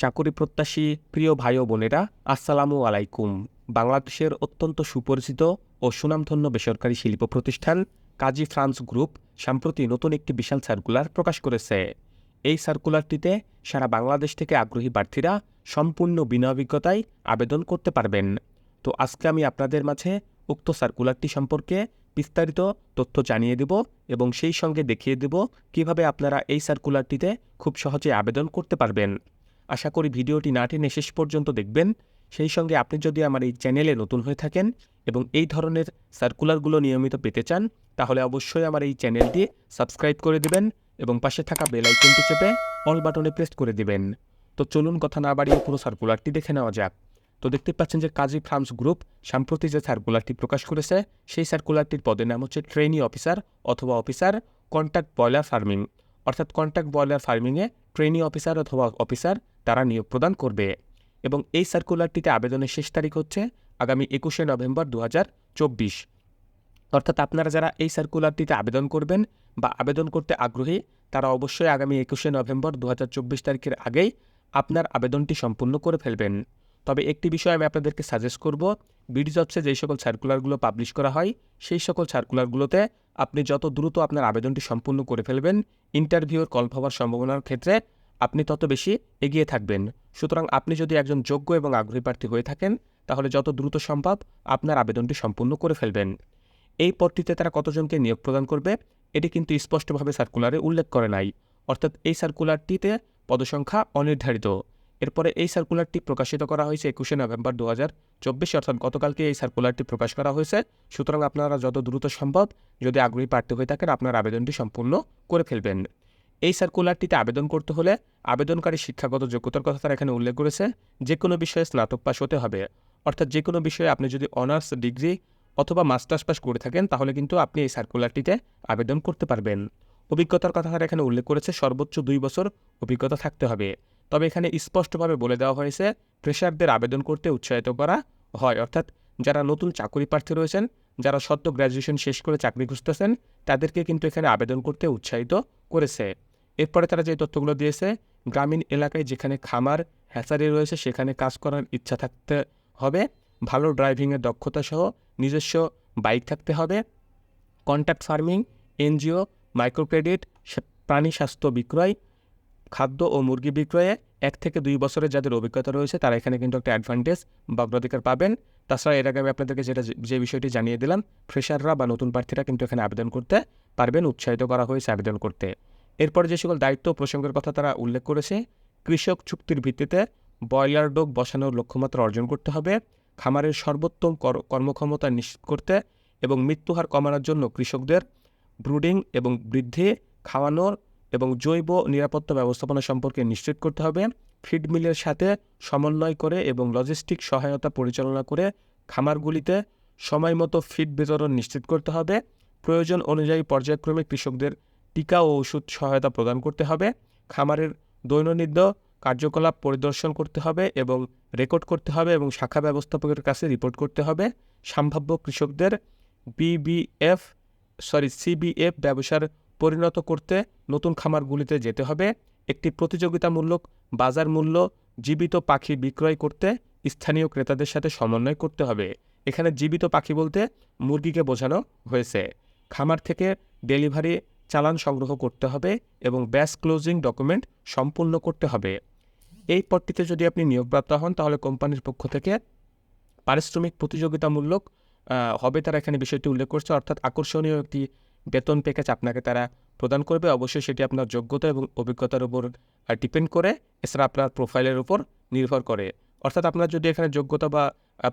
চাকুরি প্রত্যাশী প্রিয় ভাই ও বোনেরা, আসসালামু আলাইকুম। বাংলাদেশের অত্যন্ত সুপরিচিত ও সুনামধন্য বেসরকারি শিল্প প্রতিষ্ঠান কাজী ফ্রান্স গ্রুপ সম্প্রতি নতুন একটি বিশাল সার্কুলার প্রকাশ করেছে। এই সার্কুলারটিতে সারা বাংলাদেশ থেকে আগ্রহী প্রার্থীরা সম্পূর্ণ বিনা অভিজ্ঞতায় আবেদন করতে পারবেন। তো আজকে আমি আপনাদের মাঝে উক্ত সার্কুলারটি সম্পর্কে বিস্তারিত তথ্য জানিয়ে দেব এবং সেই সঙ্গে দেখিয়ে দেব কিভাবে আপনারা এই সার্কুলারটিতে খুব সহজে আবেদন করতে পারবেন। আশা করি ভিডিওটি না টেনে শেষ পর্যন্ত দেখবেন। সেই সঙ্গে আপনি যদি আমার এই চ্যানেলে নতুন হয়ে থাকেন এবং এই ধরনের সার্কুলারগুলো নিয়মিত পেতে চান, তাহলে অবশ্যই আমার এই চ্যানেলটি সাবস্ক্রাইব করে দেবেন এবং পাশে থাকা বেল আইকনটি চেপে অল বাটনে প্রেস করে দেবেন। তো চলুন কথা না বাড়িয়ে পুরো সার্কুলারটি দেখে নেওয়া যাক। তো দেখতে পাচ্ছেন যে কাজী ফ্রান্স গ্রুপ সম্প্রতি যে সার্কুলারটি প্রকাশ করেছে, সেই সার্কুলারটির পদের নাম হচ্ছে ট্রেনি অফিসার অথবা অফিসার কন্ট্রাক্ট ব্রয়লার ফার্মিং। অর্থাৎ কন্ট্রাক্ট ব্রয়লার ফার্মিংয়ে ট্রেনি অফিসার অথবা অফিসার তারা নিয়োগ প্রদান করবে। এবং এই সার্কুলারটিতে আবেদনের শেষ তারিখ হচ্ছে আগামী 21শে নভেম্বর 2024। অর্থাৎ আপনারা যারা এই সার্কুলারটিতে আবেদন করবেন বা আবেদন করতে আগ্রহী, তারা অবশ্যই আগামী 21শে নভেম্বর 2024 তারিখের আগেই আপনার আবেদনটি সম্পূর্ণ করে ফেলবেন। তবে একটি বিষয় আমি আপনাদেরকে সাজেস্ট করব, বিডি জবসে যেই সকল সার্কুলারগুলো পাবলিশ করা হয়, সেই সকল সার্কুলারগুলোতে আপনি যত দ্রুত আপনার আবেদনটি সম্পূর্ণ করে ফেলবেন, ইন্টারভিউর কল পাওয়ার সম্ভাবনার ক্ষেত্রে আপনি তত বেশি এগিয়ে থাকবেন। সুতরাং আপনি যদি একজন যোগ্য এবং আগ্রহী প্রার্থী হয়ে থাকেন, তাহলে যত দ্রুত সম্ভব আপনার আবেদনটি সম্পূর্ণ করে ফেলবেন। এই পদটিতে তারা কতজনকে নিয়োগ প্রদান করবে, এটি কিন্তু স্পষ্টভাবে সার্কুলারে উল্লেখ করে নাই। অর্থাৎ এই সার্কুলারটিতে পদসংখ্যা অনির্ধারিত। এরপরে এই সার্কুলারটি প্রকাশিত করা হয়েছে 21শে নভেম্বর 2024, অর্থাৎ গতকালকে এই সার্কুলারটি প্রকাশ করা হয়েছে। সুতরাং আপনারা যত দ্রুত সম্ভব, যদি আগ্রহী প্রার্থী হয়ে থাকেন, আপনার আবেদনটি সম্পূর্ণ করে ফেলবেন। এই সার্কুলারটিতে আবেদন করতে হলে আবেদনকারী শিক্ষাগত যোগ্যতার কথা তারা এখানে উল্লেখ করেছে। যে কোনো বিষয়ে স্নাতক পাস হতে হবে। অর্থাৎ যে কোনো বিষয়ে আপনি যদি অনার্স ডিগ্রি অথবা মাস্টার্স পাস করে থাকেন, তাহলে কিন্তু আপনি এই সার্কুলারটিতে আবেদন করতে পারবেন। অভিজ্ঞতার কথা তারা এখানে উল্লেখ করেছে, সর্বোচ্চ 2 বছর অভিজ্ঞতা থাকতে হবে। তবে এখানে স্পষ্টভাবে বলে দেওয়া হয়েছে ফ্রেশারদের আবেদন করতে উৎসাহিত করা হয়। অর্থাৎ যারা নতুন চাকরি প্রার্থী রয়েছেন, যারা সদ্য গ্র্যাজুয়েশন শেষ করে চাকরি খুঁজতেছেন, তাদেরকে কিন্তু এখানে আবেদন করতে উৎসাহিত করেছে। এরপরে তারা যে তথ্যগুলো দিয়েছে, গ্রামীণ এলাকায় যেখানে খামার হ্যাচারি রয়েছে সেখানে কাজ করার ইচ্ছা থাকতে হবে, ভালো ড্রাইভিংয়ের দক্ষতা সহ নিজস্ব বাইক থাকতে হবে, কন্ট্রাক্ট ফার্মিং, এনজিও, মাইক্রোক্রেডিট, প্রাণী স্বাস্থ্য বিক্রয়, খাদ্য ও মুরগি বিক্রয়ে 1 থেকে 2 বছরের যাদের অভিজ্ঞতা রয়েছে, তারা এখানে কিন্তু একটা অ্যাডভান্টেজ বা অগ্রাধিকার পাবেন। তাছাড়া এর আগে আমি আপনাদেরকে যে বিষয়টি জানিয়ে দিলাম, ফ্রেশাররা বা নতুন প্রার্থীরা কিন্তু এখানে আবেদন করতে পারবেন, উৎসাহিত করা হয়েছে আবেদন করতে। এরপরে যে সকল দায়িত্ব ও প্রসঙ্গের কথা তারা উল্লেখ করেছে, কৃষক চুক্তির ভিত্তিতে ব্রয়লার ডোগ বসানোর লক্ষ্যমাত্রা অর্জন করতে হবে, খামারের সর্বোত্তম কর্মক্ষমতা নিশ্চিত করতে এবং মৃত্যুহার কমানোর জন্য কৃষকদের ব্রুডিং এবং বৃদ্ধি, খাওয়ানোর এবং জৈব নিরাপত্তা ব্যবস্থাপনা সম্পর্কে নিশ্চিত করতে হবে, ফিড মিলের সাথে সমন্বয় করে এবং লজিস্টিক সহায়তা পরিচালনা করে খামারগুলিতে সময়মতো ফিড বিতরণ নিশ্চিত করতে হবে, প্রয়োজন অনুযায়ী পর্যায়ক্রমে কৃষকদের টিকা ও ওষুধ সহায়তা প্রদান করতে হবে, খামারের দৈনন্দিন কার্যকলাপ পরিদর্শন করতে হবে এবং রেকর্ড করতে হবে এবং শাখা ব্যবস্থাপকের কাছে রিপোর্ট করতে হবে, সম্ভাব্য কৃষকদের সিবিএফ ব্যবসার পরিণত করতে নতুন খামারগুলিতে যেতে হবে, একটি প্রতিযোগিতামূলক বাজার মূল্য জীবিত পাখি বিক্রয় করতে স্থানীয় ক্রেতাদের সাথে সমন্বয় করতে হবে। এখানে জীবিত পাখি বলতে মুরগিকে বোঝানো হয়েছে। খামার থেকে ডেলিভারি চালান সংগ্রহ করতে হবে এবং ব্যাচ ক্লোজিং ডকুমেন্ট সম্পূর্ণ করতে হবে। এই পদটিতে যদি আপনি নিয়োগপ্রাপ্ত হন, তাহলে কোম্পানির পক্ষ থেকে পারিশ্রমিক প্রতিযোগিতামূলক হবে, তারা এখানে বিষয়টি উল্লেখ করছে। অর্থাৎ আকর্ষণীয় একটি বেতন প্যাকেজ আপনাকে তারা প্রদান করবে। অবশ্যই সেটি আপনার যোগ্যতা এবং অভিজ্ঞতার উপর ডিপেন্ড করে, এছাড়া আপনার প্রোফাইলের উপর নির্ভর করে। অর্থাৎ আপনার যদি এখানে যোগ্যতা বা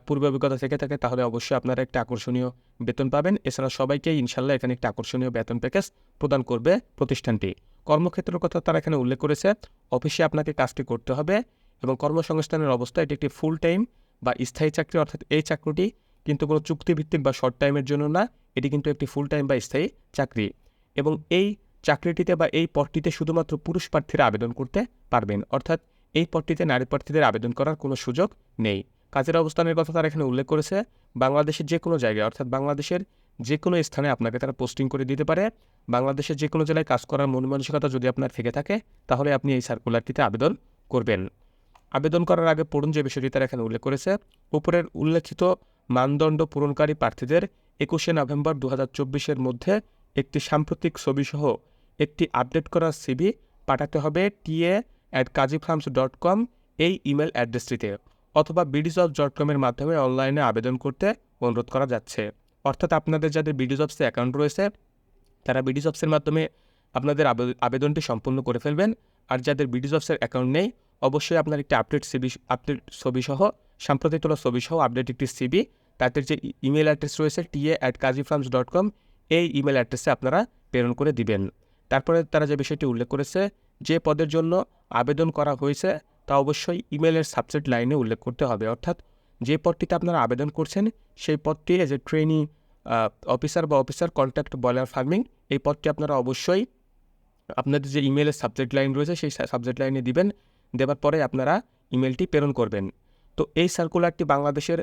পূর্ব অভিজ্ঞতা থেকে থাকে, তাহলে অবশ্যই আপনারা একটা আকর্ষণীয় বেতন পাবেন। এছাড়া সবাইকেই ইনশাল্লাহ এখানে একটা আকর্ষণীয় বেতন প্যাকেজ প্রদান করবে প্রতিষ্ঠানটি। কর্মক্ষেত্রের কথা তারা এখানে উল্লেখ করেছে, অফিসে আপনাকে কাজটি করতে হবে এবং কর্মসংস্থানের অবস্থা এটি একটি ফুল টাইম বা স্থায়ী চাকরি। অর্থাৎ এই চাকরিটি কিন্তু কোনো চুক্তিভিত্তিক বা শর্ট টাইমের জন্য না, এটি কিন্তু একটি ফুল টাইম বা স্থায়ী চাকরি। এবং এই চাকরিটিতে বা এই পদটিতে শুধুমাত্র পুরুষ প্রার্থীরা আবেদন করতে পারবেন। অর্থাৎ এই পদটিতে নারী প্রার্থীদের আবেদন করার কোনো সুযোগ নেই। কাজের অবস্থানের কথা তারা এখানে উল্লেখ করেছে, বাংলাদেশের যে কোনো জায়গায়, অর্থাৎ বাংলাদেশের যে কোনো স্থানে আপনাকে তারা পোস্টিং করে দিতে পারে। বাংলাদেশের যে কোনো জেলায় কাজ করার মন মানসিকতা যদি আপনার থেকে থাকে, তাহলে আপনি এই সার্কুলারটিতে আবেদন করবেন। আবেদন করার আগে পড়ুন যে বিষয়টি তারা এখানে উল্লেখ করেছে। উপরের উল্লেখিত মানদণ্ড পূরণকারী প্রার্থীদের 21শে নভেম্বর 2024-এর মধ্যে একটি সাম্প্রতিক ছবিসহ একটি আপডেট করা সিভি পাঠাতে হবে ta@kaziframs.com এই ইমেল অ্যাড্রেসটিতে, অথবা bdjobs.com-এর মাধ্যমে অনলাইনে আবেদন করতে অনুরোধ করা যাচ্ছে। অর্থাৎ আপনাদের যাদের BDJobs-এ অ্যাকাউন্ট রয়েছে তারা BDJobs-এর মাধ্যমে আপনাদের আবেদনটি সম্পূর্ণ করে ফেলবেন। আর যাদের BDJobs-এর অ্যাকাউন্ট নেই অবশ্যই আপনার একটি আপডেট ছবিসহ সাম্প্রতিক তোলা ছবিসহ আপডেট একটি সিভি তাদের যে ইমেল অ্যাড্রেস রয়েছে ta@kaziframs.com এই ইমেল অ্যাড্রেসে আপনারা প্রেরণ করে দিবেন। তারপরে তারা যে বিষয়টি উল্লেখ করেছে, যে পদের জন্য আবেদন করা হয়েছে তা অবশ্যই ইমেলের সাবজেক্ট লাইনে উল্লেখ করতে হবে। অর্থাৎ যে পদটিতে আপনারা আবেদন করছেন সেই পদটি এজ এ ট্রেনি অফিসার বা অফিসার কন্ট্যাক্ট বয়লার ফার্মিং, এই পদটি আপনারা অবশ্যই আপনাদের যে ইমেলের সাবজেক্ট লাইন রয়েছে সেই সাবজেক্ট লাইনে দিবেন। দেওয়ার পরে আপনারা ইমেলটি প্রেরণ করবেন। তো এই সার্কুলারটি বাংলাদেশের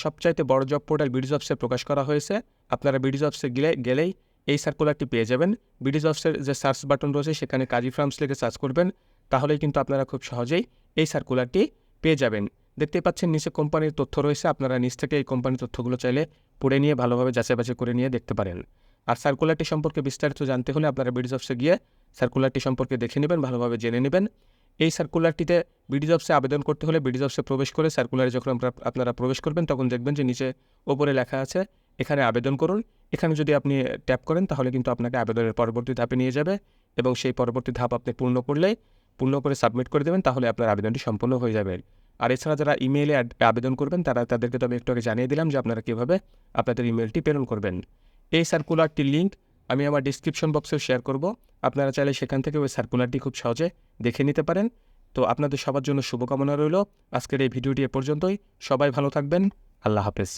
সবচাইতে বড় জব পোর্টাল BDJobs-এ প্রকাশ করা হয়েছে। আপনারা BDJobs-এ গেলেই এই সার্কুলারটি পেয়ে যাবেন। BDJobs-এর যে সার্চ বাটন রয়েছে সেখানে কাজী ফার্মস লিখে সার্চ করবেন, তাহলেই কিন্তু আপনারা খুব সহজেই এই সার্কুলারটি পেয়ে যাবেন। দেখতেই পাচ্ছেন নিচে কোম্পানির তথ্য রয়েছে, আপনারা নিচ থেকে এই কোম্পানির তথ্যগুলো চাইলে পড়ে নিয়ে ভালোভাবে যাচাই করে নিয়ে দেখতে পারেন। আর সার্কুলারটি সম্পর্কে বিস্তারিত জানতে হলে আপনারা BDJobs-এ গিয়ে সার্কুলারটি সম্পর্কে দেখে নেবেন, ভালোভাবে জেনে নেবেন। এই সার্কুলারটিতে BDJobs-এ আবেদন করতে হলে BDJobs-এ প্রবেশ করে সার্কুলারে যখন আপনারা প্রবেশ করবেন তখন দেখবেন যে নিচে ওপরে লেখা আছে এখানে আবেদন করুন। এখানে যদি আপনি ট্যাপ করেন তাহলে কিন্তু আপনাকে আবেদনের পরবর্তী ধাপে নিয়ে যাবে এবং সেই পরবর্তী ধাপ আপনি পূর্ণ করে সাবমিট করে দেবেন, তাহলে আপনার আবেদনটি সম্পূর্ণ হয়ে যাবে। আর এছাড়া যারা ইমেইলে আবেদন করবেন তাদেরকে তো আমি একটু আগে জানিয়ে দিলাম যে আপনারা কীভাবে আপনাদের ইমেলটি প্রেরণ করবেন। এই সার্কুলারটির লিঙ্ক আমি আমার ডিসক্রিপশন বক্সেও শেয়ার করব, আপনারা চাইলে সেখান থেকে ওই সার্কুলারটি খুব সহজে দেখে নিতে পারেন। তো আপনাদের সবার জন্য শুভকামনা রইল। আজকের এই ভিডিওটি এ পর্যন্তই। সবাই ভালো থাকবেন। আল্লাহ হাফেজ।